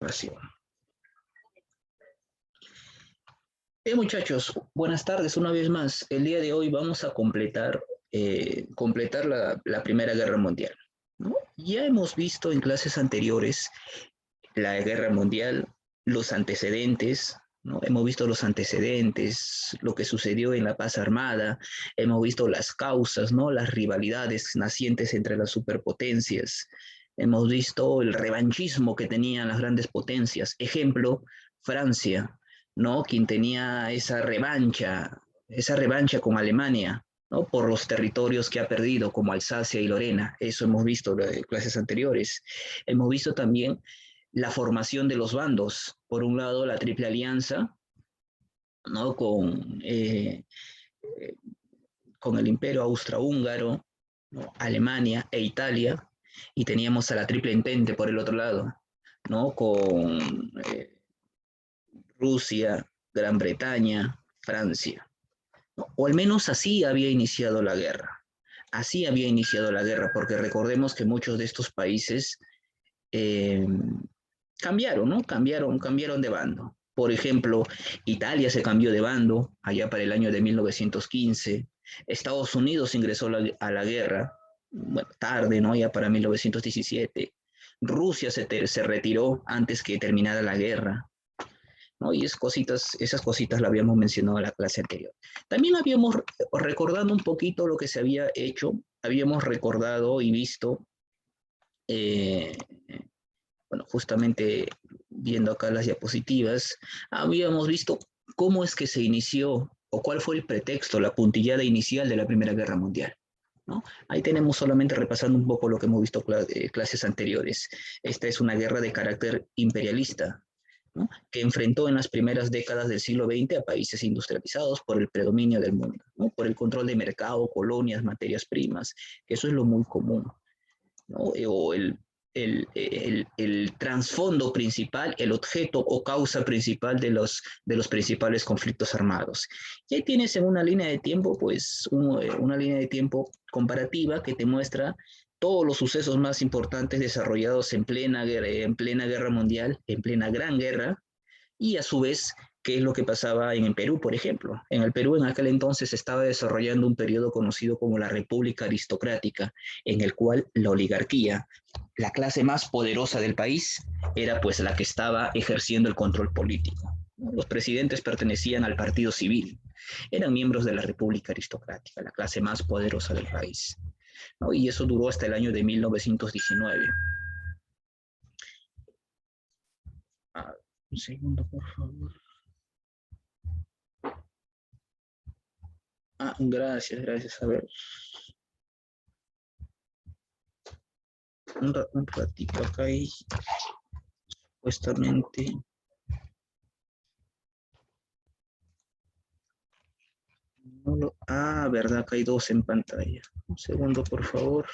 Grabación. Bien, muchachos, buenas tardes una vez más. El día de hoy vamos a completar la Primera Guerra Mundial, ¿no? Ya hemos visto en clases anteriores la Guerra Mundial, los antecedentes, ¿no? Hemos visto los antecedentes, lo que sucedió en la paz armada, hemos visto las causas, ¿no? Las rivalidades nacientes entre las superpotencias, hemos visto el revanchismo que tenían las grandes potencias. Ejemplo, Francia, ¿no? Quien tenía esa revancha con Alemania, ¿no? Por los territorios que ha perdido, como Alsacia y Lorena. Eso hemos visto en clases anteriores. Hemos visto también la formación de los bandos. Por un lado, la Triple Alianza, ¿no? Con el Imperio Austrohúngaro, ¿no? Alemania e Italia, y teníamos a la Triple Entente por el otro lado, ¿no? Con Rusia, Gran Bretaña, Francia, ¿no? O al menos así había iniciado la guerra. Así había iniciado la guerra, porque recordemos que muchos de estos países eh, cambiaron, ¿no? Cambiaron de bando. Por ejemplo, Italia se cambió de bando allá para el año de 1915. Estados Unidos ingresó a la guerra, bueno, tarde, ¿no? Ya para 1917. Rusia se retiró antes que terminara la guerra, ¿no? Y esas cositas las habíamos mencionado en la clase anterior. También habíamos, recordando un poquito lo que se había hecho, habíamos recordado y visto, bueno, justamente viendo acá las diapositivas, habíamos visto cómo es que se inició o cuál fue el pretexto, la puntillada inicial de la Primera Guerra Mundial, ¿no? Ahí tenemos solamente repasando un poco lo que hemos visto clases anteriores. Esta es una guerra de carácter imperialista, ¿no? Que enfrentó en las primeras décadas del siglo XX a países industrializados por el predominio del mundo, ¿no? Por el control de mercado, colonias, materias primas, que eso es lo muy común, ¿no? O el trasfondo principal, el objeto o causa principal de los principales conflictos armados. Y ahí tienes en una línea de tiempo, pues, una línea de tiempo comparativa que te muestra todos los sucesos más importantes desarrollados en plena guerra mundial, en plena gran guerra, y a su vez qué es lo que pasaba en el Perú, por ejemplo. En el Perú en aquel entonces se estaba desarrollando un periodo conocido como la República Aristocrática, en el cual la oligarquía, la clase más poderosa del país, era pues la que estaba ejerciendo el control político. Los presidentes pertenecían al partido civil, eran miembros de la República Aristocrática, la clase más poderosa del país, ¿no? Y eso duró hasta el año de 1919. Un segundo, por favor. Gracias. A ver. Un ratito acá y supuestamente. Verdad, acá hay dos en pantalla. Un segundo, por favor.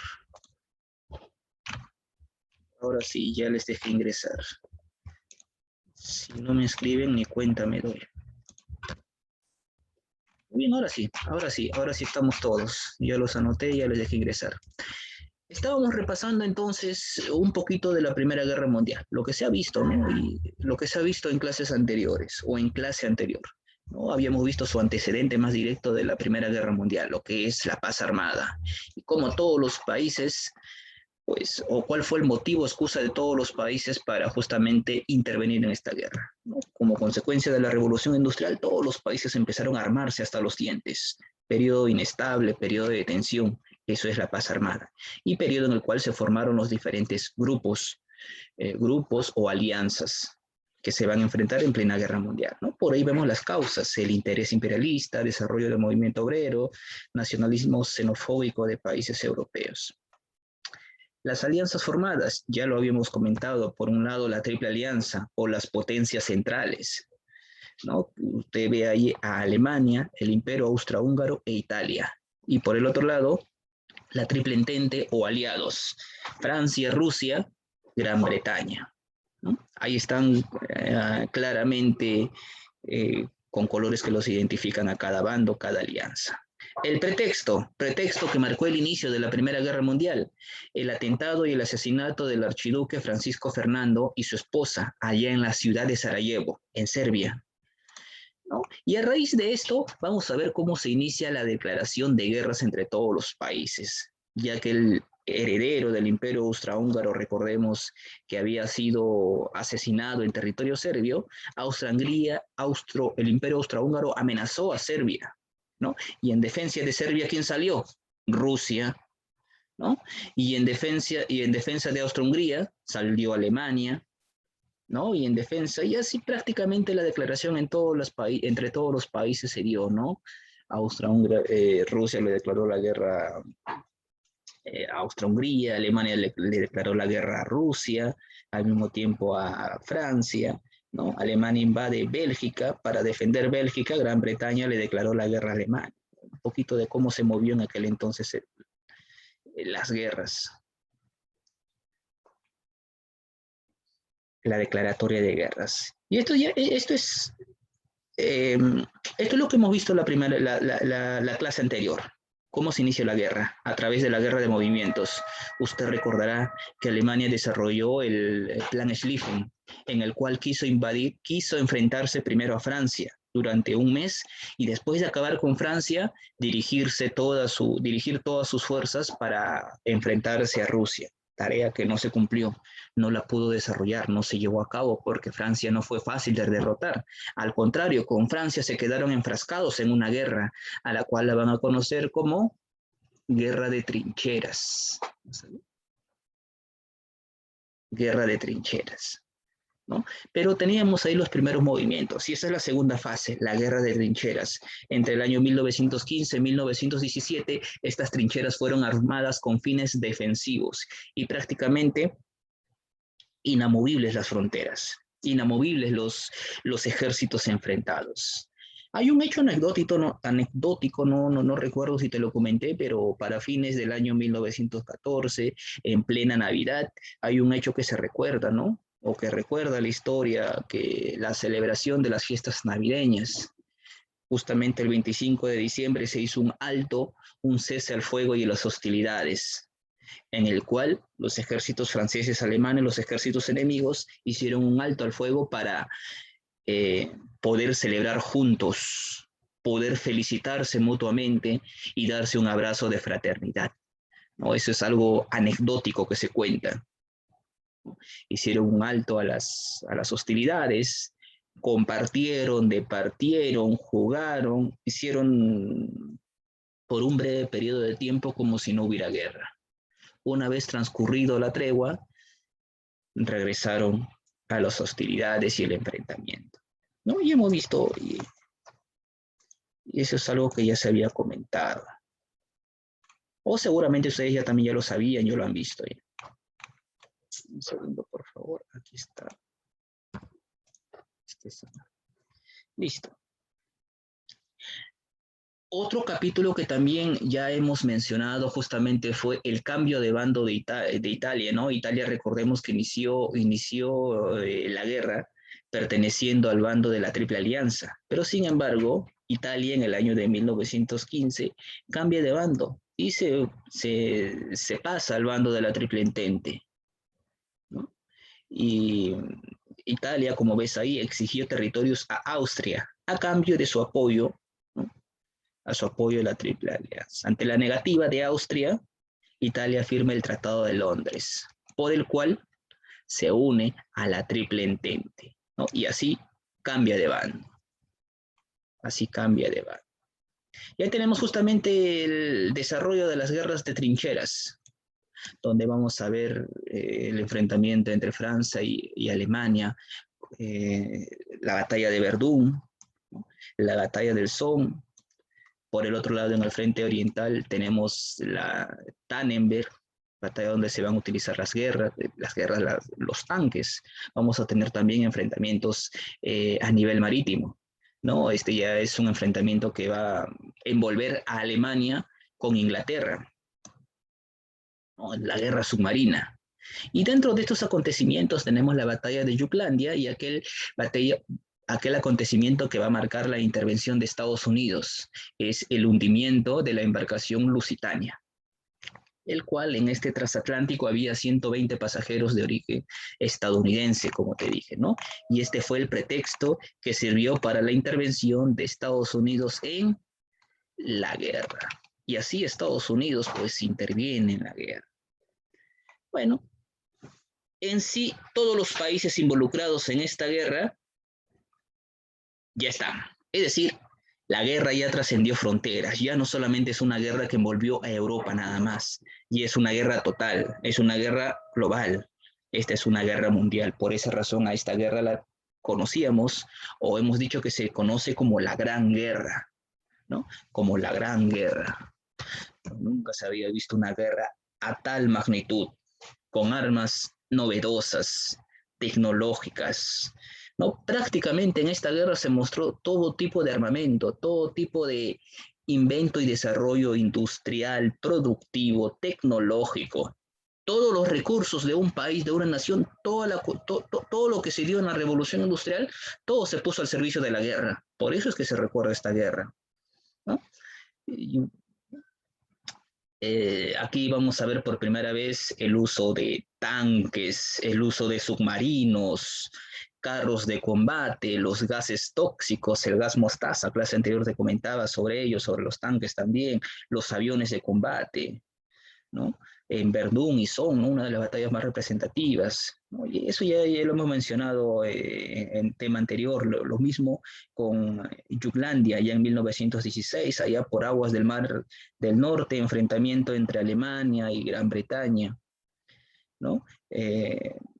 Ahora sí, ya les dejé ingresar. Si no me escriben, ni cuenta me doy. Bien, ahora sí estamos todos. Ya los anoté, ya les dejé ingresar. Estábamos repasando entonces un poquito de la Primera Guerra Mundial, lo que se ha visto, ¿no? Y lo que se ha visto en clases anteriores o en clase anterior, ¿no? Habíamos visto su antecedente más directo de la Primera Guerra Mundial, lo que es la paz armada, y cómo todos los países, pues, o cuál fue el motivo, excusa de todos los países para justamente intervenir en esta guerra, ¿no? Como consecuencia de la Revolución Industrial, todos los países empezaron a armarse hasta los dientes, periodo inestable, periodo de tensión. Eso es la paz armada. Y periodo en el cual se formaron los diferentes grupos o alianzas que se van a enfrentar en plena guerra mundial, ¿no? Por ahí vemos las causas: el interés imperialista, desarrollo del movimiento obrero, nacionalismo xenofóbico de países europeos. Las alianzas formadas, ya lo habíamos comentado, por un lado la Triple Alianza o las potencias centrales, ¿no? Usted ve ahí a Alemania, el Imperio Austrohúngaro e Italia. Y por el otro lado, la Triple Entente o aliados, Francia, Rusia, Gran Bretaña, ¿no? Ahí están claramente con colores que los identifican a cada bando, cada alianza. El pretexto que marcó el inicio de la Primera Guerra Mundial, el atentado y el asesinato del archiduque Francisco Fernando y su esposa allá en la ciudad de Sarajevo, en Serbia, ¿no? Y a raíz de esto, vamos a ver cómo se inicia la declaración de guerras entre todos los países, ya que el heredero del Imperio Austrohúngaro, recordemos que había sido asesinado en territorio serbio, el Imperio Austrohúngaro amenazó a Serbia, ¿no? Y en defensa de Serbia, ¿quién salió? Rusia, ¿no? Y en defensa de Austro-Hungría salió Alemania, ¿no? Y en defensa, y así prácticamente la declaración entre todos los países se dio, ¿no? Rusia le declaró la guerra a Austro-Hungría, Alemania le declaró la guerra a Rusia, al mismo tiempo a Francia, ¿no? Alemania invade Bélgica, para defender Bélgica, Gran Bretaña le declaró la guerra a Alemania. Un poquito de cómo se movió en aquel entonces las guerras, la declaratoria de guerras. Y eh, esto es lo que hemos visto la clase anterior. ¿Cómo se inició la guerra? A través de la guerra de movimientos. Usted recordará que Alemania desarrolló el plan Schlieffen, en el cual quiso enfrentarse primero a Francia durante un mes y después de acabar con Francia, dirigir todas sus fuerzas para enfrentarse a Rusia. Tarea que no se cumplió, no la pudo desarrollar, no se llevó a cabo porque Francia no fue fácil de derrotar. Al contrario, con Francia se quedaron enfrascados en una guerra a la cual la van a conocer como Guerra de Trincheras. Guerra de Trincheras, ¿no? Pero teníamos ahí los primeros movimientos, y esa es la segunda fase, la Guerra de Trincheras. Entre el año 1915 y 1917, estas trincheras fueron armadas con fines defensivos y prácticamente inamovibles las fronteras, inamovibles los ejércitos enfrentados. Hay un hecho no recuerdo si te lo comenté, pero para fines del año 1914, en plena Navidad, hay un hecho que se recuerda, ¿no? O que recuerda la historia, que la celebración de las fiestas navideñas. Justamente el 25 de diciembre se hizo un alto, un cese al fuego y las hostilidades, en el cual los ejércitos franceses, alemanes, los ejércitos enemigos hicieron un alto al fuego para poder celebrar juntos, poder felicitarse mutuamente y darse un abrazo de fraternidad, ¿no? Eso es algo anecdótico que se cuenta. Hicieron un alto a las hostilidades, compartieron, departieron, jugaron, hicieron por un breve periodo de tiempo como si no hubiera guerra. Una vez transcurrido la tregua, regresaron a las hostilidades y el enfrentamiento, ¿no? Y hemos visto, y eso es algo que ya se había comentado. O seguramente ustedes también ya lo sabían, ya lo han visto. Un segundo, por favor. Aquí está. Listo. Otro capítulo que también ya hemos mencionado justamente fue el cambio de bando de Italia, ¿no? Italia, recordemos que inició la guerra perteneciendo al bando de la Triple Alianza, pero sin embargo, Italia en el año de 1915 cambia de bando y se pasa al bando de la Triple Entente, ¿no? Y Italia, como ves ahí, exigió territorios a Austria a cambio de su apoyo, ¿no? A su apoyo a la Triple Alianza. Ante la negativa de Austria, Italia firma el Tratado de Londres, por el cual se une a la Triple Entente, ¿no? Y así cambia de bando. Así cambia de bando. Y ahí tenemos justamente el desarrollo de las guerras de trincheras, donde vamos a ver el enfrentamiento entre Francia y Alemania, la batalla de Verdún, la batalla del Somme. Por el otro lado, en el frente oriental, tenemos la Tannenberg, batalla donde se van a utilizar los tanques. Vamos a tener también enfrentamientos a nivel marítimo, ¿no? Este ya es un enfrentamiento que va a envolver a Alemania con Inglaterra, ¿no? La guerra submarina. Y dentro de estos acontecimientos tenemos la batalla de Jutlandia y aquel acontecimiento que va a marcar la intervención de Estados Unidos, es el hundimiento de la embarcación Lusitania, el cual en este transatlántico había 120 pasajeros de origen estadounidense, como te dije, ¿no? Y este fue el pretexto que sirvió para la intervención de Estados Unidos en la guerra. Y así Estados Unidos pues interviene en la guerra. Bueno, en sí todos los países involucrados en esta guerra ya están. Es decir, la guerra ya trascendió fronteras, ya no solamente es una guerra que envolvió a Europa nada más, y es una guerra total, es una guerra global, esta es una guerra mundial. Por esa razón a esta guerra la conocíamos o hemos dicho que se conoce como la Gran Guerra, ¿no? Como la Gran Guerra. Nunca se había visto una guerra a tal magnitud, con armas novedosas, tecnológicas, ¿no? Prácticamente en esta guerra se mostró todo tipo de armamento, todo tipo de invento y desarrollo industrial, productivo, tecnológico. Todos los recursos de un país, de una nación, todo lo que se dio en la revolución industrial, todo se puso al servicio de la guerra. Por eso es que se recuerda esta guerra, ¿no? Y aquí vamos a ver por primera vez el uso de tanques, el uso de submarinos, carros de combate, los gases tóxicos, el gas mostaza, clase anterior te comentaba sobre ellos, sobre los tanques también, los aviones de combate, ¿no? En Verdún y Somme, ¿no? Una de las batallas más representativas, ¿no? Y eso ya lo hemos mencionado en tema anterior, lo mismo con Jutlandia, ya en 1916, allá por aguas del Mar del Norte, enfrentamiento entre Alemania y Gran Bretaña, ¿no?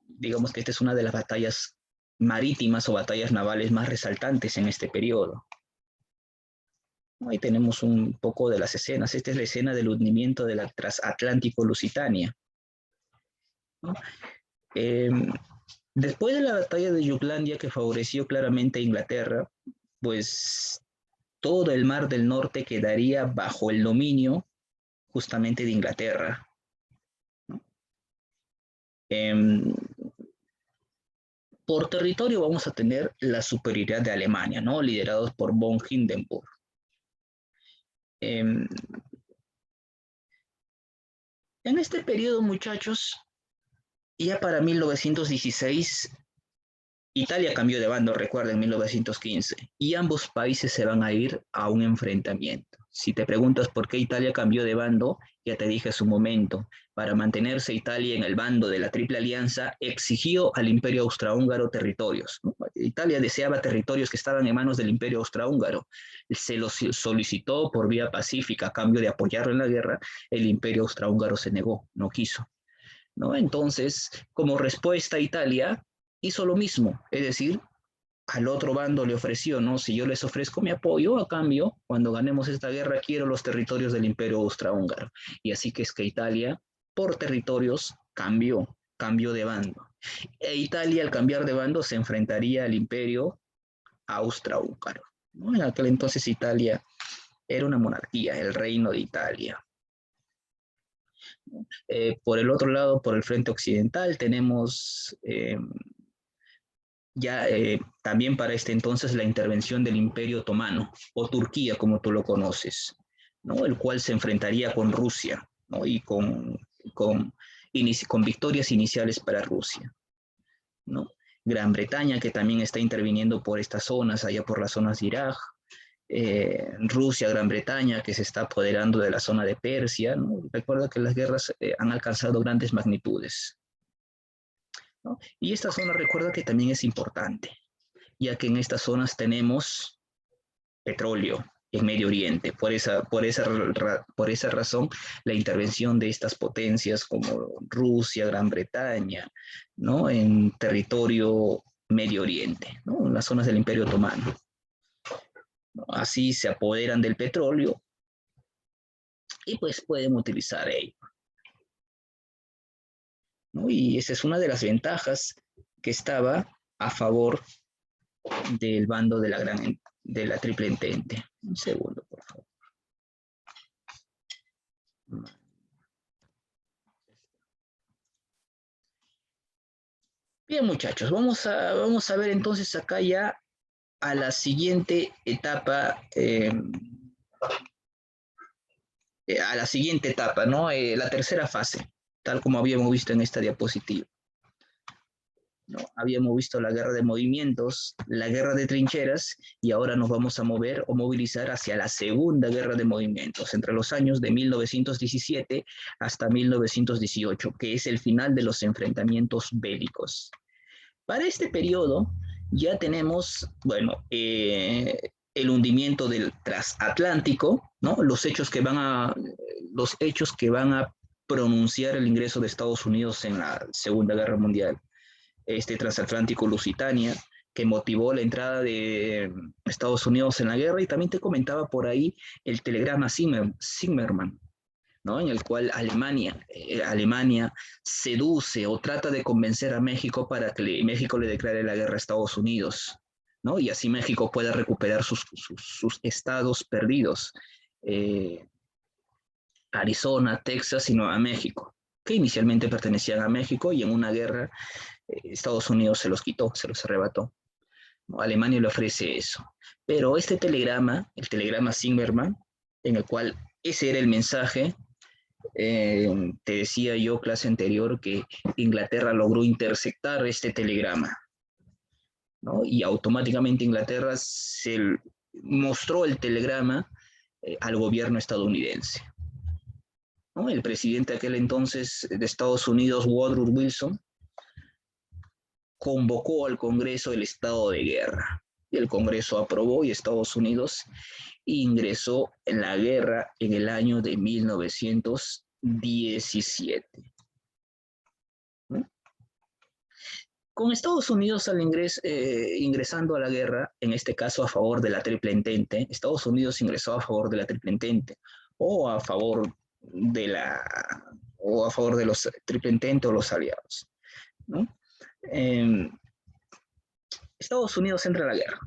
Digamos que esta es una de las batallas marítimas o batallas navales más resaltantes en este periodo. Ahí tenemos un poco de las escenas. Esta es la escena del hundimiento de la transatlántico Lusitania, ¿no? Eh, Después de la batalla de Jutlandia, que favoreció claramente a Inglaterra, pues todo el mar del norte quedaría bajo el dominio justamente de Inglaterra, ¿no? Eh, por territorio vamos a tener la superioridad de Alemania, ¿no? Liderados por von Hindenburg. En este periodo, muchachos, ya para 1916, Italia cambió de bando, recuerda, en 1915, y ambos países se van a ir a un enfrentamiento. Si te preguntas por qué Italia cambió de bando, ya te dije hace un momento, para mantenerse Italia en el bando de la Triple Alianza, exigió al Imperio Austrohúngaro territorios, ¿no? Italia deseaba territorios que estaban en manos del Imperio Austrohúngaro. Se los solicitó por vía pacífica a cambio de apoyarlo en la guerra. El Imperio Austrohúngaro se negó, no quiso, ¿no? Entonces, como respuesta, Italia hizo lo mismo, es decir, al otro bando le ofreció, ¿no? Si yo les ofrezco mi apoyo, a cambio, cuando ganemos esta guerra, quiero los territorios del Imperio Austrohúngaro. Y así que es que Italia, por territorios, cambió de bando. E Italia, al cambiar de bando, se enfrentaría al Imperio Austrohúngaro, ¿no? En aquel entonces Italia era una monarquía, el reino de Italia. Por el otro lado, por el frente occidental, tenemos ya también para este entonces la intervención del Imperio Otomano, o Turquía como tú lo conoces, ¿no? El cual se enfrentaría con Rusia, ¿no? Y con, con victorias iniciales para Rusia, ¿no? Gran Bretaña, que también está interviniendo por estas zonas, allá por las zonas de Irak, Rusia, Gran Bretaña, que se está apoderando de la zona de Persia, ¿no? Recuerda que las guerras han alcanzado grandes magnitudes, ¿no? Y esta zona recuerda que también es importante, ya que en estas zonas tenemos petróleo en Medio Oriente. Por esa razón, la intervención de estas potencias como Rusia, Gran Bretaña, ¿no? En territorio Medio Oriente, ¿no? En las zonas del Imperio Otomano, ¿no? Así se apoderan del petróleo y pues pueden utilizar ello, ¿no? Y esa es una de las ventajas que estaba a favor del bando de la Triple Entente. Un segundo, por favor. Bien, muchachos, vamos a ver entonces acá ya a la siguiente etapa, ¿no? La tercera fase, tal como habíamos visto en esta diapositiva, ¿no? Habíamos visto la guerra de movimientos, la guerra de trincheras, y ahora nos vamos a mover o movilizar hacia la segunda guerra de movimientos, entre los años de 1917 hasta 1918, que es el final de los enfrentamientos bélicos. Para este periodo ya tenemos, bueno, el hundimiento del transatlántico, ¿no? Los hechos que van a pronunciar el ingreso de Estados Unidos en la Segunda Guerra Mundial. Este transatlántico Lusitania, que motivó la entrada de Estados Unidos en la guerra, y también te comentaba por ahí el telegrama Zimmerman, ¿no? En el cual Alemania seduce o trata de convencer a México para que México le declare la guerra a Estados Unidos, ¿no? Y así México pueda recuperar sus estados perdidos, Arizona, Texas y Nueva México, que inicialmente pertenecían a México, y en una guerra Estados Unidos se los quitó, se los arrebató, ¿no? Alemania le ofrece eso. Pero este telegrama, el telegrama Zimmerman, en el cual ese era el mensaje, te decía yo, clase anterior, que Inglaterra logró interceptar este telegrama, ¿no? Y automáticamente Inglaterra se mostró el telegrama al gobierno estadounidense, ¿no? El presidente de aquel entonces de Estados Unidos, Woodrow Wilson, convocó al Congreso el estado de guerra. Y el Congreso aprobó, y Estados Unidos ingresó en la guerra en el año de 1917. ¿No? Con Estados Unidos ingresando a la guerra, en este caso a favor de la Triple Entente, Estados Unidos ingresó a favor de la Triple Entente, o a favor de los Triple Entente o los aliados, ¿no? Estados Unidos entra a la guerra,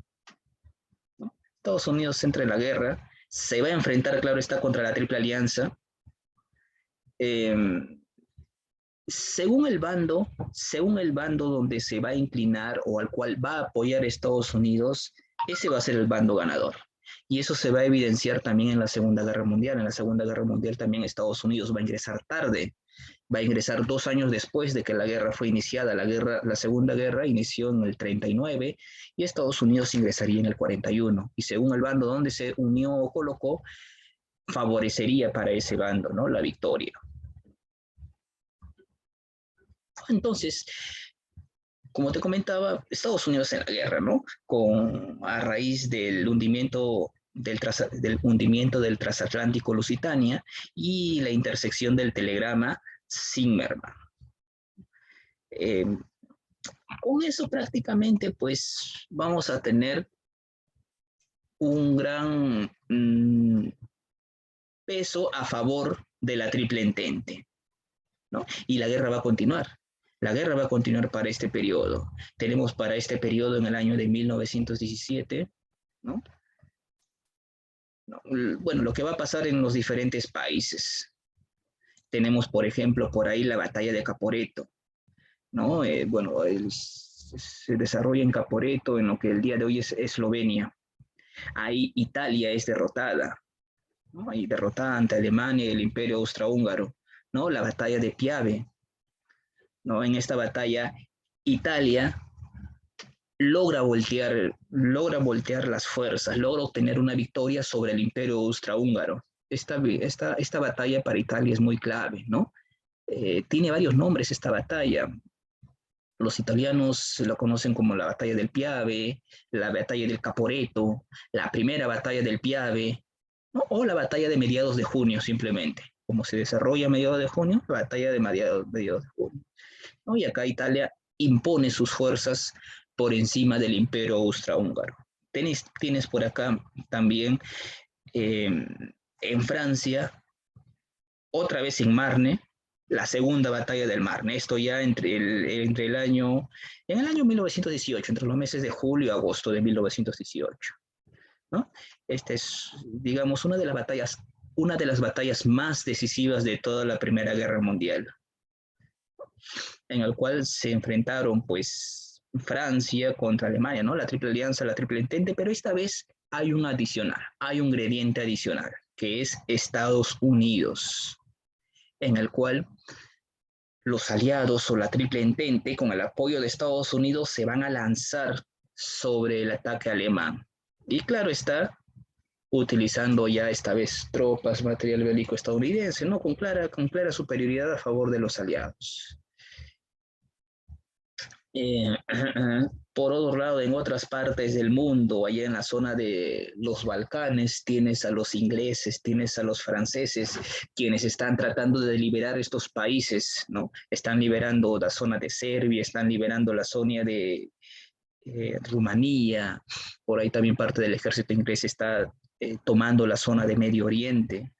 ¿no? Estados Unidos entra en la guerra, se va a enfrentar, claro está, contra la Triple Alianza. Según el bando donde se va a inclinar o al cual va a apoyar Estados Unidos, ese va a ser el bando ganador. Y eso se va a evidenciar también en la Segunda Guerra Mundial. En la Segunda Guerra Mundial también Estados Unidos va a ingresar tarde, va a ingresar 2 años después de que la guerra fue iniciada. La Segunda Guerra inició en el 39 y Estados Unidos ingresaría en el 41. Y según el bando donde se unió o colocó, favorecería para ese bando, ¿no?, la victoria. Entonces, como te comentaba, Estados Unidos en la guerra, ¿no? A raíz del hundimiento del transatlántico Lusitania y la intersección del telegrama Zimmerman. Con eso prácticamente, pues, vamos a tener un gran peso a favor de la Triple Entente, ¿no? Y la guerra va a continuar. La guerra va a continuar para este periodo. Tenemos para este periodo en el año de 1917, ¿no? Bueno, lo que va a pasar en los diferentes países. Tenemos, por ejemplo, por ahí la batalla de Caporetto, ¿no? Bueno, se desarrolla en Caporetto, en lo que el día de hoy es Eslovenia. Ahí Italia es derrotada, ¿no? Ahí derrotada ante Alemania y el Imperio Austrohúngaro, ¿no? La batalla de Piave, ¿no? En esta batalla, Italia logra voltear las fuerzas, logra obtener una victoria sobre el Imperio Austrohúngaro. Esta batalla para Italia es muy clave, ¿no? Tiene varios nombres esta batalla. Los italianos lo conocen como la batalla del Piave, la batalla del Caporetto, la primera batalla del Piave, ¿no? O la batalla de mediados de junio, simplemente. Como se desarrolla a mediados de junio, la batalla de mediados de junio, ¿no? Y acá Italia impone sus fuerzas por encima del Imperio Austrohúngaro. Tienes por acá también en Francia, otra vez en Marne, la segunda batalla del Marne. Esto ya en el año 1918, entre los meses de julio y agosto de 1918, ¿no? Esta es, digamos, una de las batallas más decisivas de toda la Primera Guerra Mundial, en el cual se enfrentaron, pues, Francia contra Alemania, ¿no? La triple alianza, la triple entente, pero esta vez hay un adicional, hay un ingrediente adicional, que es Estados Unidos, en el cual los aliados o la triple entente, con el apoyo de Estados Unidos, se van a lanzar sobre el ataque alemán. Y claro está, utilizando ya esta vez tropas, material bélico estadounidense, ¿no? Con clara superioridad a favor de los aliados. Eh, por otro lado, en otras partes del mundo, allá en la zona de los Balcanes, tienes a los ingleses, tienes a los franceses, quienes están tratando de liberar estos países, ¿no? Están liberando la zona de Serbia, están liberando la zona de Rumanía, por ahí también parte del ejército inglés está tomando la zona de Medio Oriente,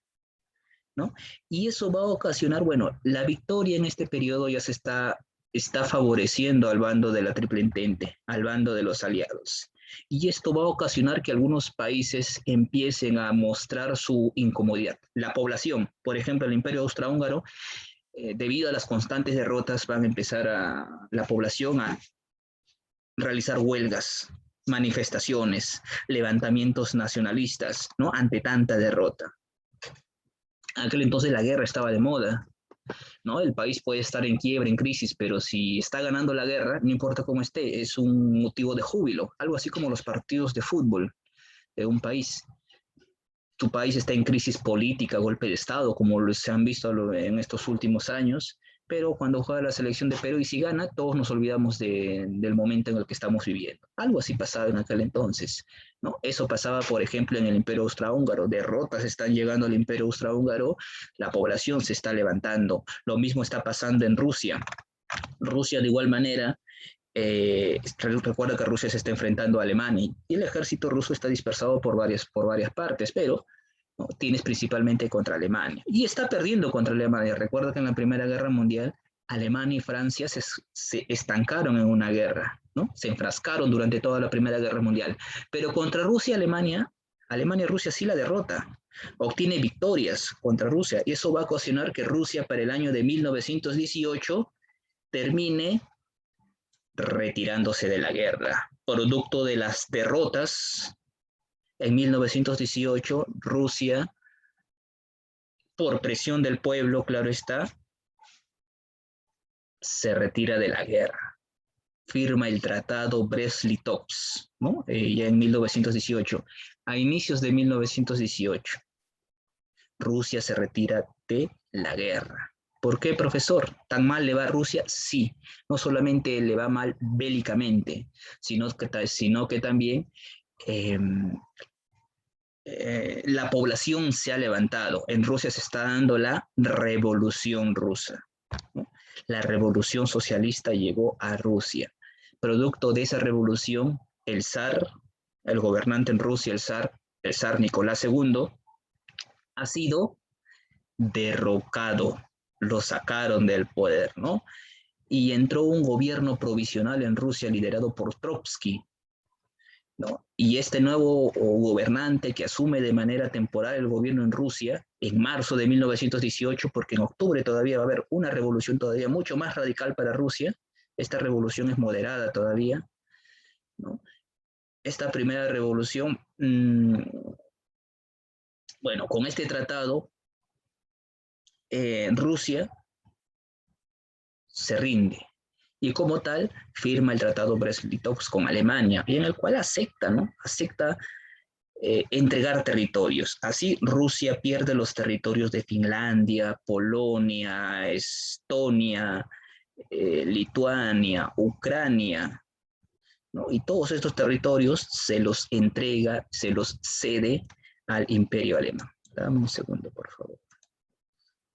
¿no? Y eso va a ocasionar, bueno, la victoria en este periodo ya está favoreciendo al bando de la Triple Entente, al bando de los aliados. Y esto va a ocasionar que algunos países empiecen a mostrar su incomodidad. La población, por ejemplo, el Imperio Austrohúngaro, debido a las constantes derrotas, van a empezar la población a realizar huelgas, manifestaciones, levantamientos nacionalistas, ¿no? Ante tanta derrota. Aquel entonces la guerra estaba de moda, ¿no? El país puede estar en quiebra, en crisis, pero si está ganando la guerra, no importa cómo esté, es un motivo de júbilo, algo así como los partidos de fútbol de un país. Tu país está en crisis política, golpe de Estado, como se han visto en estos últimos años, pero cuando juega la selección de Perú y si gana, todos nos olvidamos del momento en el que estamos viviendo. Algo así pasaba en aquel entonces, ¿no? Eso pasaba, por ejemplo, en el Imperio Austrohúngaro. Derrotas están llegando al Imperio Austrohúngaro, la población se está levantando. Lo mismo está pasando en Rusia. Rusia, de igual manera, recuerda que Rusia se está enfrentando a Alemania y el ejército ruso está dispersado por varias partes, pero ¿no? Tienes principalmente contra Alemania y está perdiendo contra Alemania. Recuerda que en la Primera Guerra Mundial Alemania y Francia se estancaron en una guerra, ¿no? Se enfrascaron durante toda la Primera Guerra Mundial, pero contra Rusia, Alemania y Rusia sí la derrota, obtiene victorias contra Rusia y eso va a ocasionar que Rusia para el año de 1918 termine retirándose de la guerra. Producto de las derrotas, en 1918, Rusia, por presión del pueblo, claro está, se retira de la guerra. Firma el tratado Brest-Litovsk, ¿no? Ya en 1918. A inicios de 1918, Rusia se retira de la guerra. ¿Por qué, profesor? ¿Tan mal le va a Rusia? Sí, no solamente le va mal bélicamente, sino que también la población se ha levantado. En Rusia se está dando la revolución rusa, ¿no? La revolución socialista llegó a Rusia. Producto de esa revolución, el zar, el gobernante en Rusia, el zar Nicolás II, ha sido derrocado, lo sacaron del poder, ¿no? Y entró un gobierno provisional en Rusia liderado por Trotsky, ¿no? Y este nuevo gobernante que asume de manera temporal el gobierno en Rusia en marzo de 1918, porque en octubre todavía va a haber una revolución todavía mucho más radical para Rusia, esta revolución es moderada todavía, ¿no? Esta primera revolución, bueno, con este tratado, Rusia se rinde y como tal firma el tratado Brest-Litovsk con Alemania, y en el cual acepta, ¿no? Acepta entregar territorios. Así Rusia pierde los territorios de Finlandia, Polonia, Estonia, Lituania, Ucrania, ¿no? Y todos estos territorios se los entrega, se los cede al Imperio Alemán. Dame un segundo, por favor.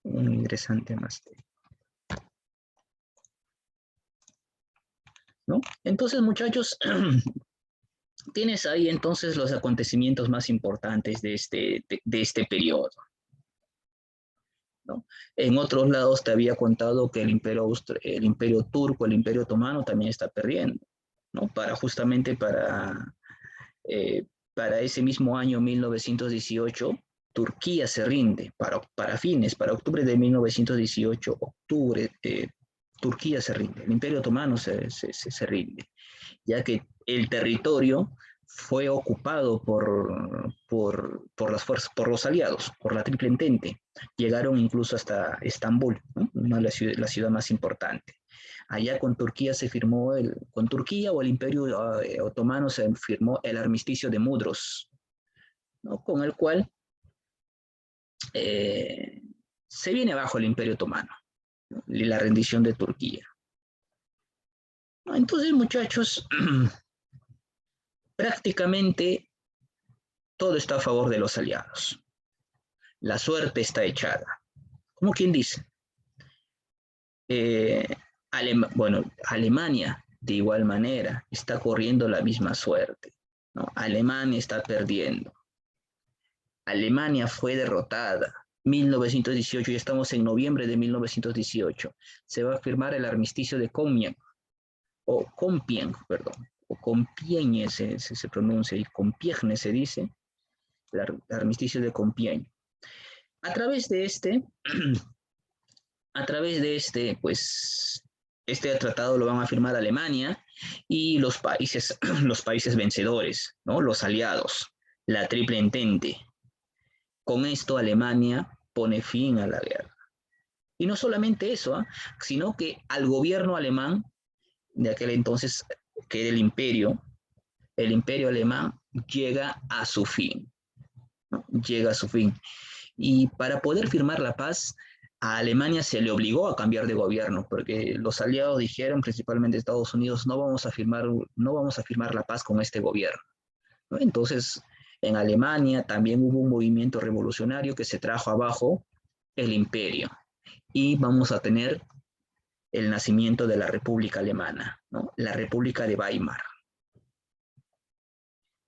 Un ingresante más. ¿No? Entonces, muchachos, tienes ahí entonces los acontecimientos más importantes de este periodo, ¿no? En otros lados te había contado que el imperio turco, el imperio otomano también está perdiendo, ¿no? Justamente para ese mismo año 1918, Turquía se rinde, para octubre de 1918, Turquía se rinde, el imperio otomano se rinde. ya que el territorio fue ocupado por las fuerzas, por los aliados, por la Triple Entente. Llegaron incluso hasta Estambul, ¿no? La ciudad más importante. Allá con Turquía se firmó, con Turquía o el Imperio Otomano se firmó el armisticio de Mudros, ¿no? Con el cual eh, se viene abajo el Imperio Otomano, ¿no? Y la rendición de Turquía. ¿No? Entonces, muchachos, prácticamente todo está a favor de los aliados. La suerte está echada. Como quien dice, eh, bueno, Alemania de igual manera está corriendo la misma suerte, ¿no? Alemania está perdiendo. Alemania fue derrotada. 1918, ya estamos en noviembre de 1918. Se va a firmar el armisticio de Compiègne, o Compiègne, perdón, o Compiègne se pronuncia, y Compiègne se dice, el armisticio de Compiègne. A través de pues, este tratado lo van a firmar Alemania y los países vencedores, ¿no? Los aliados, la Triple Entente. Con esto Alemania pone fin a la guerra. Y no solamente eso, sino que al gobierno alemán de aquel entonces, que era el imperio alemán llega a su fin, ¿no? Llega a su fin. Y para poder firmar la paz, a Alemania se le obligó a cambiar de gobierno, porque los aliados dijeron, principalmente Estados Unidos, no vamos a firmar la paz con este gobierno, ¿no? Entonces, en Alemania también hubo un movimiento revolucionario que se trajo abajo el imperio. Y vamos a tener el nacimiento de la República Alemana, ¿no? La República de Weimar.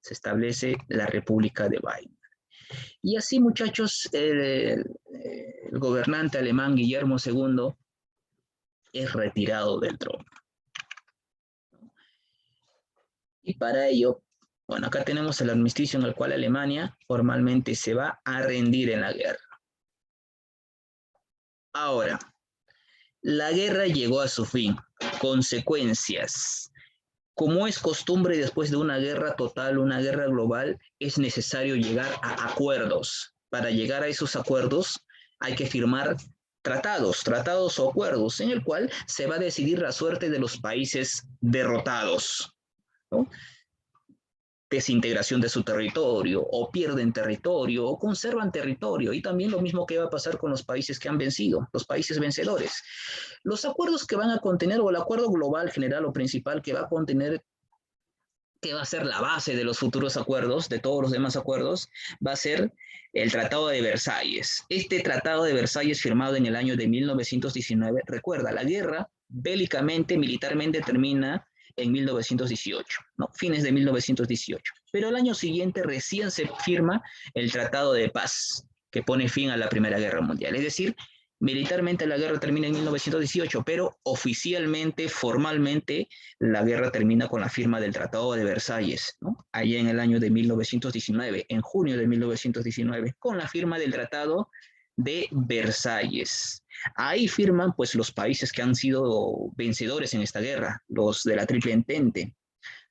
Se establece la República de Weimar. Y así, muchachos, el gobernante alemán Guillermo II es retirado del trono. Y para ello, bueno, acá tenemos el armisticio en el cual Alemania formalmente se va a rendir en la guerra. Ahora, la guerra llegó a su fin. Consecuencias. Como es costumbre después de una guerra total, una guerra global, es necesario llegar a acuerdos. Para llegar a esos acuerdos hay que firmar tratados o acuerdos, en el cual se va a decidir la suerte de los países derrotados, ¿no? Desintegración de su territorio, o pierden territorio, o conservan territorio, y también lo mismo que va a pasar con los países que han vencido, los países vencedores. Los acuerdos que van a contener, o el acuerdo global general o principal que va a contener, que va a ser la base de los futuros acuerdos, de todos los demás acuerdos, va a ser el Tratado de Versalles. Este Tratado de Versalles, firmado en el año de 1919, recuerda, la guerra bélicamente, militarmente termina en 1918, ¿no? Fines de 1918. Pero el año siguiente recién se firma el Tratado de Paz, que pone fin a la Primera Guerra Mundial. Es decir, militarmente la guerra termina en 1918, pero oficialmente, formalmente, la guerra termina con la firma del Tratado de Versalles, ¿no? Allá en el año de 1919, en junio de 1919, con la firma del Tratado de Versalles. Ahí firman pues los países que han sido vencedores en esta guerra, los de la Triple Entente,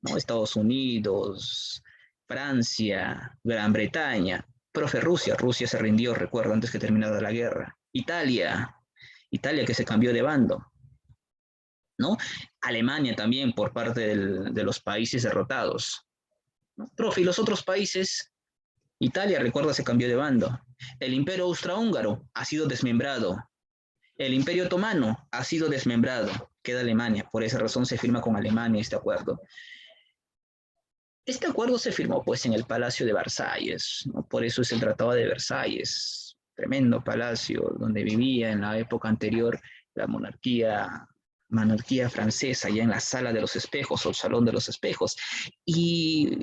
¿no? Estados Unidos, Francia, Gran Bretaña, profe Rusia se rindió, recuerdo, antes que terminara la guerra. Italia que se cambió de bando, ¿no? Alemania también por parte de los países derrotados, ¿no? Profe, y los otros países, Italia, recuerda, se cambió de bando. El Imperio Austrohúngaro ha sido desmembrado. El Imperio Otomano ha sido desmembrado. Queda Alemania. Por esa razón se firma con Alemania este acuerdo. Este acuerdo se firmó pues en el Palacio de Versalles, ¿no? Por eso es el Tratado de Versalles. Tremendo palacio donde vivía en la época anterior la monarquía francesa, ya en la Sala de los Espejos o el Salón de los Espejos. Y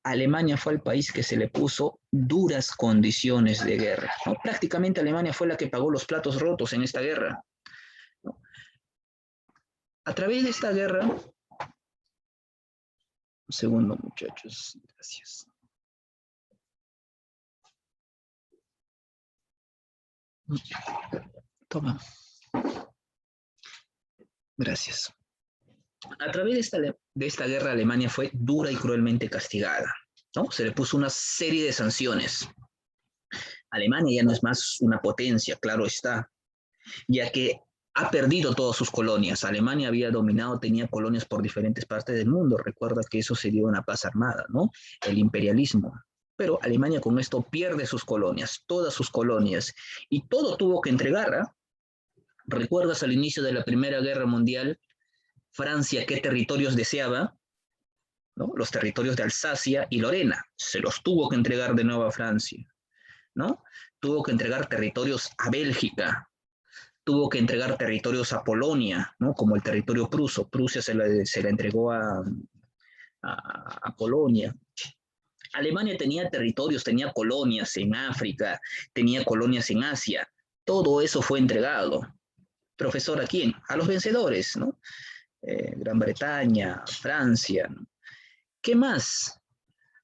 Alemania fue el país que se le puso duras condiciones de guerra, ¿no? Prácticamente Alemania fue la que pagó los platos rotos en esta guerra, ¿no? A través de esta guerra, un segundo muchachos, gracias. Toma. Gracias. A través de esta guerra, Alemania fue dura y cruelmente castigada, ¿no? Se le puso una serie de sanciones. Alemania ya no es más una potencia, claro está, ya que ha perdido todas sus colonias. Alemania había dominado, tenía colonias por diferentes partes del mundo. Recuerda que eso se dio en la paz armada, ¿no? El imperialismo. Pero Alemania con esto pierde sus colonias, todas sus colonias, y todo tuvo que entregar. ¿Eh? ¿Recuerdas al inicio de la Primera Guerra Mundial, Francia qué territorios deseaba? ¿No? Los territorios de Alsacia y Lorena. Se los tuvo que entregar de nuevo a Francia, ¿no? Tuvo que entregar territorios a Bélgica, tuvo que entregar territorios a Polonia, ¿no? Como el territorio pruso. Prusia se la entregó a Polonia. Alemania tenía territorios, tenía colonias en África, tenía colonias en Asia. Todo eso fue entregado. Profesor, ¿a quién? A los vencedores, ¿no? Gran Bretaña, Francia. ¿No? ¿Qué más?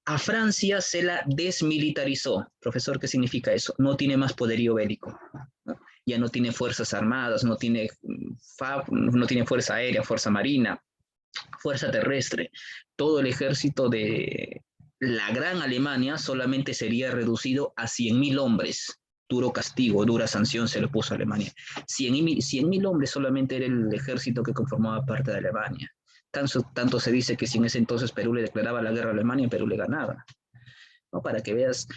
A Francia se la desmilitarizó. Profesor, ¿qué significa eso? No tiene más poderío bélico. ¿No? Ya no tiene fuerzas armadas, no tiene, no tiene fuerza aérea, fuerza marina, fuerza terrestre. Todo el ejército de la Gran Alemania solamente sería reducido a 100.000 hombres. Duro castigo, dura sanción se le puso a Alemania. 100.000 hombres solamente era el ejército que conformaba parte de Alemania. Tanto se dice que si en ese entonces Perú le declaraba la guerra a Alemania, Perú le ganaba. ¿No? Para que veas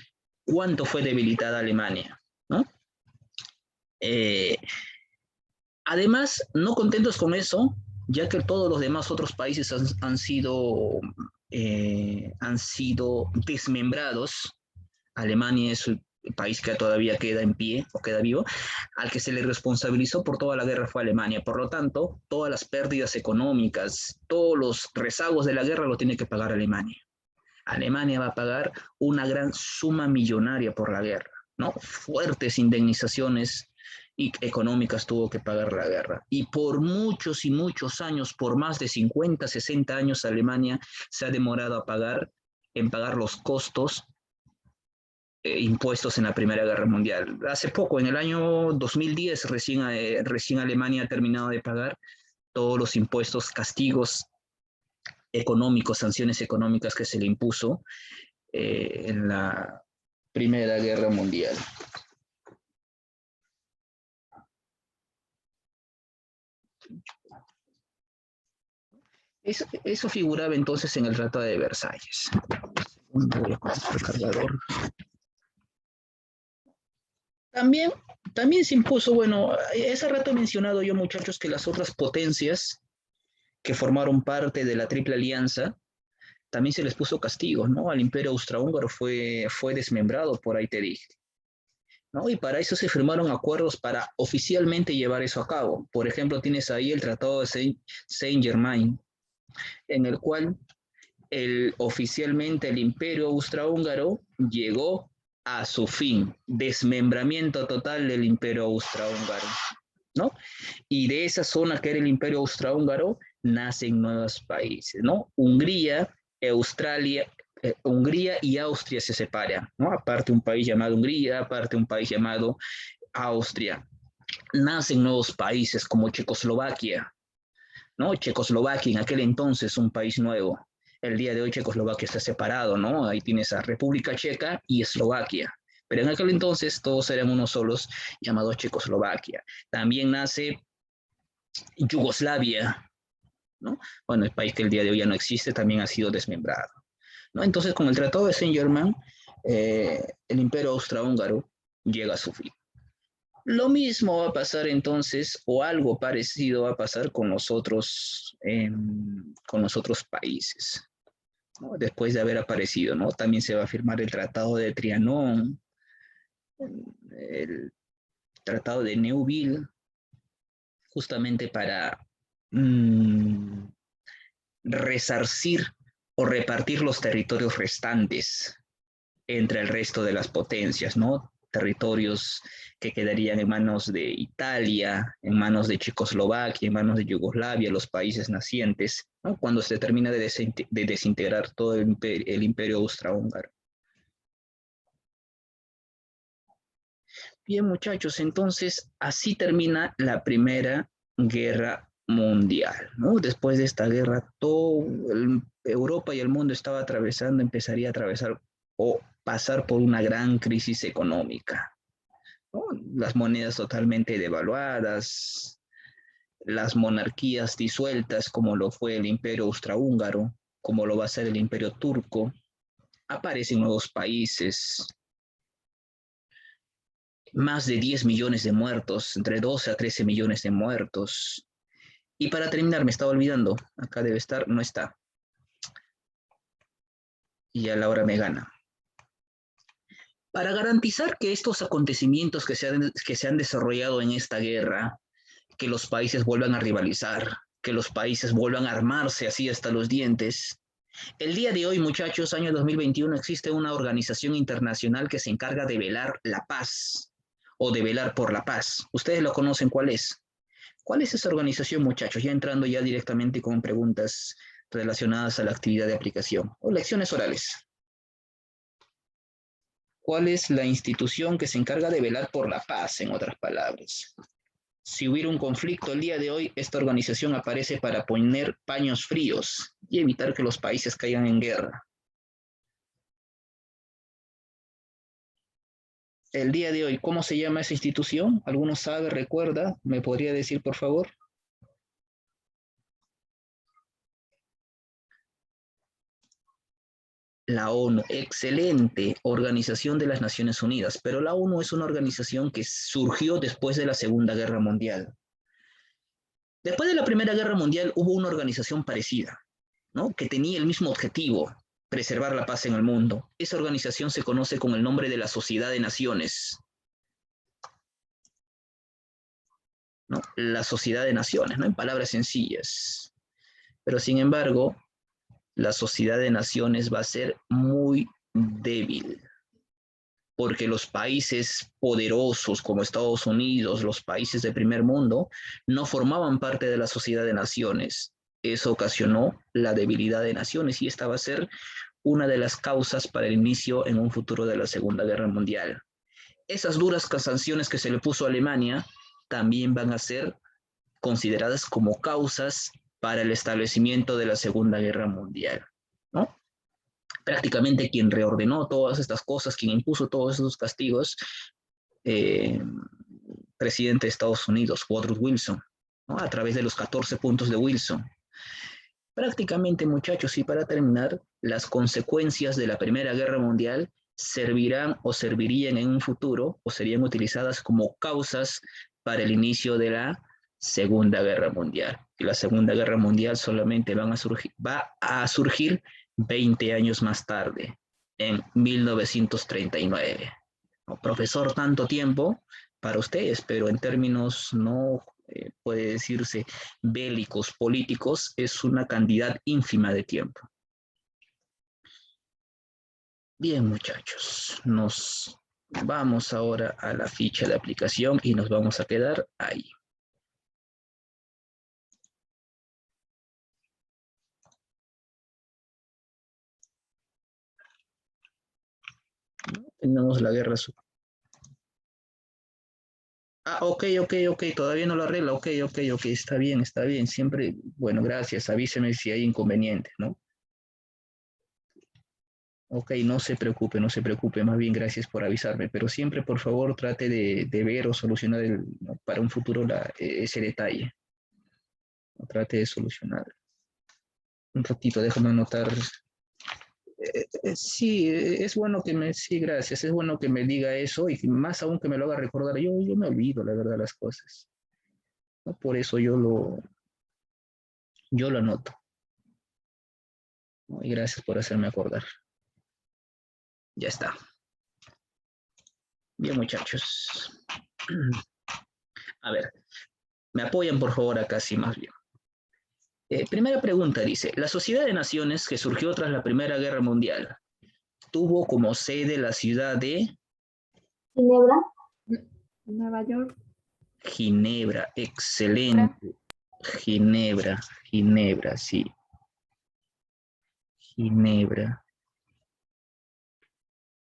cuánto fue debilitada Alemania. ¿No? Eh, Además, no contentos con eso, ya que todos los demás otros países han sido desmembrados. Alemania es el país que todavía queda en pie o queda vivo, al que se le responsabilizó por toda la guerra fue Alemania. Por lo tanto, todas las pérdidas económicas, todos los rezagos de la guerra lo tiene que pagar Alemania. Alemania va a pagar una gran suma millonaria por la guerra, ¿no? Fuertes indemnizaciones y económicas tuvo que pagar la guerra. Y por muchos y muchos años, por más de 50, 60 años, Alemania se ha demorado en pagar los costos impuestos en la Primera Guerra Mundial. Hace poco, en el año 2010, recién Alemania ha terminado de pagar todos los impuestos, castigos económicos, sanciones económicas que se le impuso en la Primera Guerra Mundial. Eso figuraba entonces en el Tratado de Versalles. Voy a poner el cargador. También, también se impuso, bueno, ese rato he mencionado yo, muchachos, que las otras potencias que formaron parte de la Triple Alianza, también se les puso castigos, ¿no? Al Imperio Austrohúngaro fue desmembrado, por ahí te dije, ¿no? Y para eso se firmaron acuerdos para oficialmente llevar eso a cabo. Por ejemplo, tienes ahí el Tratado de Saint-Germain, en el cual oficialmente el Imperio Austrohúngaro llegó a su fin, desmembramiento total del Imperio Austrohúngaro, ¿no? Y de esa zona que era el Imperio Austrohúngaro nacen nuevos países, ¿no? Hungría y Austria se separan, ¿no? Aparte un país llamado Hungría, aparte un país llamado Austria. Nacen nuevos países como Checoslovaquia, ¿no? Checoslovaquia en aquel entonces un país nuevo. El día de hoy Checoslovaquia está separado, ¿no? Ahí tienes a República Checa y Eslovaquia. Pero en aquel entonces todos eran unos solos llamados Checoslovaquia. También nace Yugoslavia, ¿no? Bueno, el país que el día de hoy ya no existe también ha sido desmembrado, ¿no? Entonces, con el Tratado de Saint-Germain, el Imperio Austrohúngaro llega a su fin. Lo mismo va a pasar entonces, o algo parecido va a pasar con los otros países, ¿no? Después de haber aparecido, ¿no? También se va a firmar el Tratado de Trianón, el Tratado de Neuville, justamente para mmm, resarcir o repartir los territorios restantes entre el resto de las potencias, ¿no? Territorios que quedarían en manos de Italia, en manos de Checoslovaquia, en manos de Yugoslavia, los países nacientes, ¿no? Cuando se termina de desintegrar todo el imperio austrohúngaro. Bien, muchachos, entonces así termina la Primera Guerra mundial, ¿no? Después de esta guerra, Europa y el mundo empezaría a atravesar o pasar por una gran crisis económica, ¿no? Las monedas totalmente devaluadas, las monarquías disueltas, como lo fue el Imperio Austrohúngaro, como lo va a ser el Imperio Turco, aparecen nuevos países, más de 10 millones de muertos, entre 12 a 13 millones de muertos. Y para terminar, me estaba olvidando, acá debe estar, no está, y a la hora me gana. Para garantizar que estos acontecimientos que se han desarrollado en esta guerra, que los países vuelvan a rivalizar, que los países vuelvan a armarse así hasta los dientes, el día de hoy, muchachos, año 2021, existe una organización internacional que se encarga de velar la paz o de velar por la paz. ¿Ustedes lo conocen? ¿Cuál es? ¿Cuál es esa organización, muchachos? Ya entrando ya directamente con preguntas relacionadas a la actividad de aplicación o lecciones orales. ¿Cuál es la institución que se encarga de velar por la paz, en otras palabras? Si hubiera un conflicto el día de hoy, esta organización aparece para poner paños fríos y evitar que los países caigan en guerra. El día de hoy, ¿cómo se llama esa institución? ¿Alguno sabe, recuerda? ¿Me podría decir, por favor? La ONU, excelente organización de las Naciones Unidas, pero la ONU es una organización que surgió después de la Segunda Guerra Mundial. Después de la Primera Guerra Mundial hubo una organización parecida, ¿no? Que tenía el mismo objetivo, preservar la paz en el mundo. Esa organización se conoce con el nombre de la Sociedad de Naciones, ¿no? La Sociedad de Naciones, ¿no? En palabras sencillas. Pero sin embargo, la Sociedad de Naciones va a ser muy débil, porque los países poderosos como Estados Unidos, los países de primer mundo, no formaban parte de la Sociedad de Naciones. Eso ocasionó la debilidad de naciones y esta va a ser una de las causas para el inicio en un futuro de la Segunda Guerra Mundial. Esas duras sanciones que se le puso a Alemania también van a ser consideradas como causas para el establecimiento de la Segunda Guerra Mundial, ¿no? Prácticamente quien reordenó todas estas cosas, quien impuso todos esos castigos, eh, presidente de Estados Unidos, Woodrow Wilson, ¿no? A través de los 14 puntos de Wilson. Prácticamente, muchachos, y para terminar, las consecuencias de la Primera Guerra Mundial servirán o servirían en un futuro o serían utilizadas como causas para el inicio de la Segunda Guerra Mundial. Y la Segunda Guerra Mundial solamente va a surgir 20 años más tarde, en 1939. ¿No? Profesor, tanto tiempo para ustedes, pero en términos no puede decirse bélicos, políticos, es una cantidad ínfima de tiempo. Bien, muchachos, nos vamos ahora a la ficha de aplicación y nos vamos a quedar ahí. Tenemos la guerra. Ah, ok, todavía no lo arregla, ok, está bien, siempre, bueno, gracias, avíseme si hay inconvenientes, ¿no? Ok, no se preocupe, más bien gracias por avisarme, pero siempre por favor trate de ver o solucionar ¿no? Para un futuro ese detalle, ¿no? Trate de solucionar. Un ratito, déjame anotar. Sí, es bueno sí, gracias, es bueno que me diga eso y más aún que me lo haga recordar, yo me olvido, la verdad, las cosas, ¿no? Por eso yo lo anoto, ¿no? Y gracias por hacerme acordar. Ya está. Bien, muchachos. A ver, me apoyan por favor acá, sí, más bien. Primera pregunta dice, la Sociedad de Naciones que surgió tras la Primera Guerra Mundial tuvo como sede la ciudad de Ginebra, Nueva York. Ginebra, excelente. Ginebra, sí. Ginebra.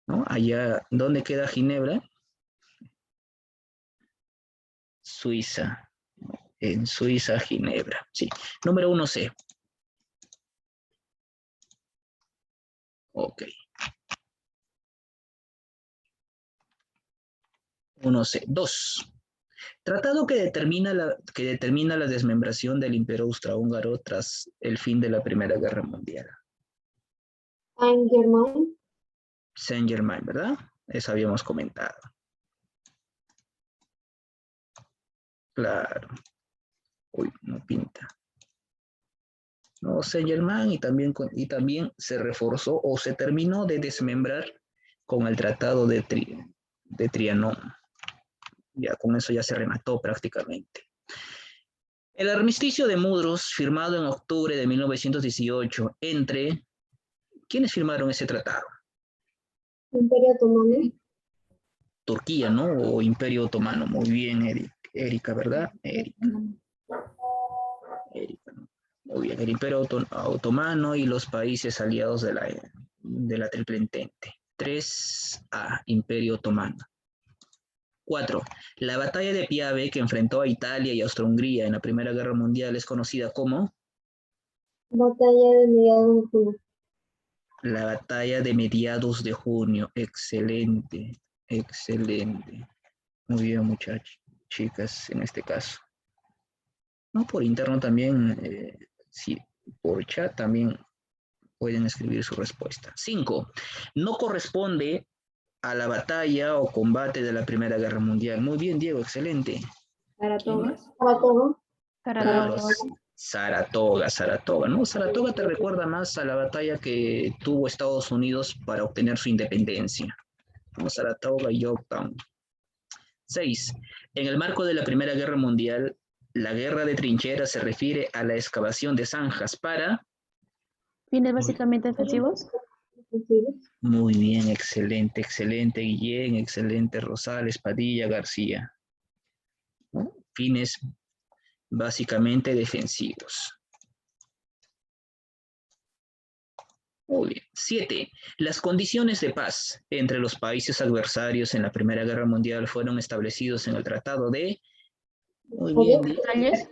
¿No? Allá, ¿dónde queda Ginebra? Suiza. En Suiza, Ginebra. Sí. Número 1C. Ok. 1C. 2. Tratado que determina la desmembración del Imperio Austrohúngaro tras el fin de la Primera Guerra Mundial. Saint-Germain. Saint-Germain, ¿verdad? Eso habíamos comentado. Claro. Uy, no pinta. No, Saint-Germain y también se reforzó o se terminó de desmembrar con el Tratado de Trianon. Ya con eso ya se remató prácticamente. El armisticio de Mudros, firmado en octubre de 1918, entre... ¿Quiénes firmaron ese tratado? Imperio Otomano. Turquía, ¿no? O Imperio Otomano. Muy bien, Erika, ¿verdad? Erika, ¿no? Muy bien, el Imperio Otomano y los países aliados de la Triple Entente. 3A, Imperio Otomano. 4. La batalla de Piave, que enfrentó a Italia y Austro-Hungría en la Primera Guerra Mundial, es conocida como Batalla de mediados de junio. la batalla de mediados de junio. Excelente, excelente. Muy bien, muchachos, chicas, en este caso. No, por interno también, sí, por chat también pueden escribir su respuesta. 5. No corresponde a la batalla o combate de la Primera Guerra Mundial. Muy bien, Diego, excelente. Saratoga. Claro, Saratoga, ¿no? Saratoga te recuerda más a la batalla que tuvo Estados Unidos para obtener su independencia, ¿no? Saratoga y Yorktown. 6. En el marco de la Primera Guerra Mundial, la guerra de trincheras se refiere a la excavación de zanjas para... ¿Fines básicamente defensivos? Muy bien, excelente, excelente, Guillén, excelente, Rosales, Padilla, García, ¿no? Fines básicamente defensivos. Muy bien. 7. Las condiciones de paz entre los países adversarios en la Primera Guerra Mundial fueron establecidos en el Tratado de... Muy bien, ¿Versalles?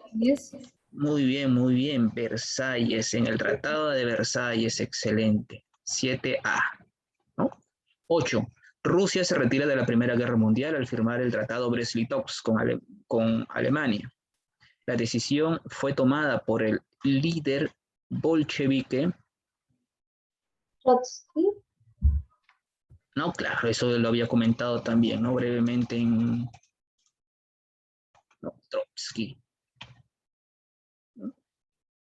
muy bien, Versalles, en el Tratado de Versalles, excelente. 7A, ¿no? 8. Rusia se retira de la Primera Guerra Mundial al firmar el Tratado Brest-Litovsk con Alemania. La decisión fue tomada por el líder bolchevique. Trotsky. No, claro, eso lo había comentado también, ¿no? Brevemente en Trotsky.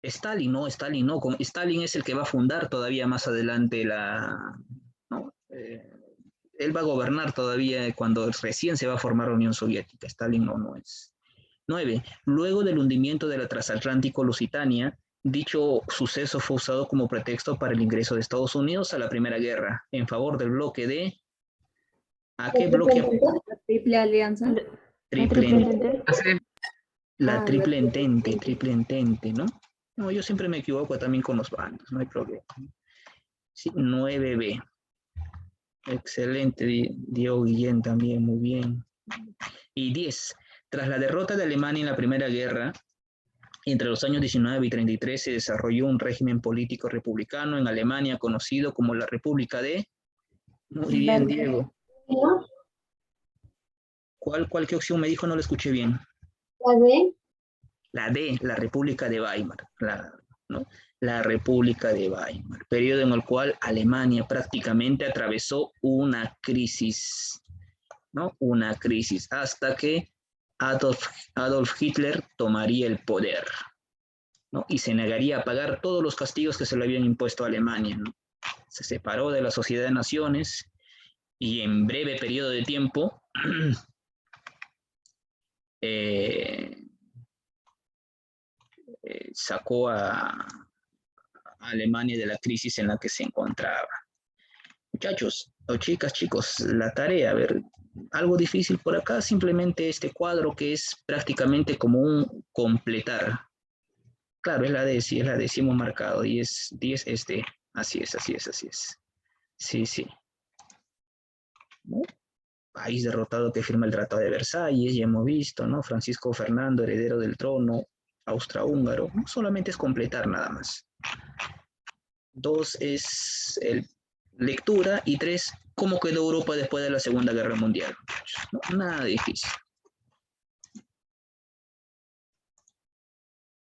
Stalin, no, Stalin no. Stalin es el que va a fundar todavía más adelante ¿no? Él va a gobernar todavía cuando recién se va a formar la Unión Soviética. Stalin no es. 9. Luego del hundimiento de la transatlántico Lusitania, dicho suceso fue usado como pretexto para el ingreso de Estados Unidos a la Primera Guerra, en favor del bloque de... ¿A qué bloque? La Triple Alianza. La triple entente, ¿no? No, yo siempre me equivoco también con los bandos, no hay problema. Sí, 9B. Excelente, Diego Guillén también, muy bien. Y 10. Tras la derrota de Alemania en la Primera Guerra, entre los años 19 y 33 se desarrolló un régimen político republicano en Alemania conocido como la República de... Muy bien, Diego. ¿Qué opción me dijo? No lo escuché bien. La D. La D, la República de Weimar, ¿no? La República de Weimar, periodo en el cual Alemania prácticamente atravesó una crisis, ¿no? Una crisis, hasta que Adolf Hitler tomaría el poder, ¿no? Y se negaría a pagar todos los castigos que se le habían impuesto a Alemania, ¿no? Se separó de la Sociedad de Naciones y en breve periodo de tiempo sacó a Alemania de la crisis en la que se encontraba. Muchachos, o chicas, chicos, la tarea, a ver, algo difícil por acá, simplemente este cuadro que es prácticamente como un completar. Claro, es la D, sí, es la D, sí hemos marcado, y es 10 este. Así es. Sí. ¿No? país derrotado que firma el Tratado de Versalles, ya hemos visto, ¿no? Francisco Fernando, heredero del trono, austrohúngaro. No solamente es completar nada más. 2 es lectura y 3, ¿cómo quedó Europa después de la Segunda Guerra Mundial? ¿No? Nada difícil.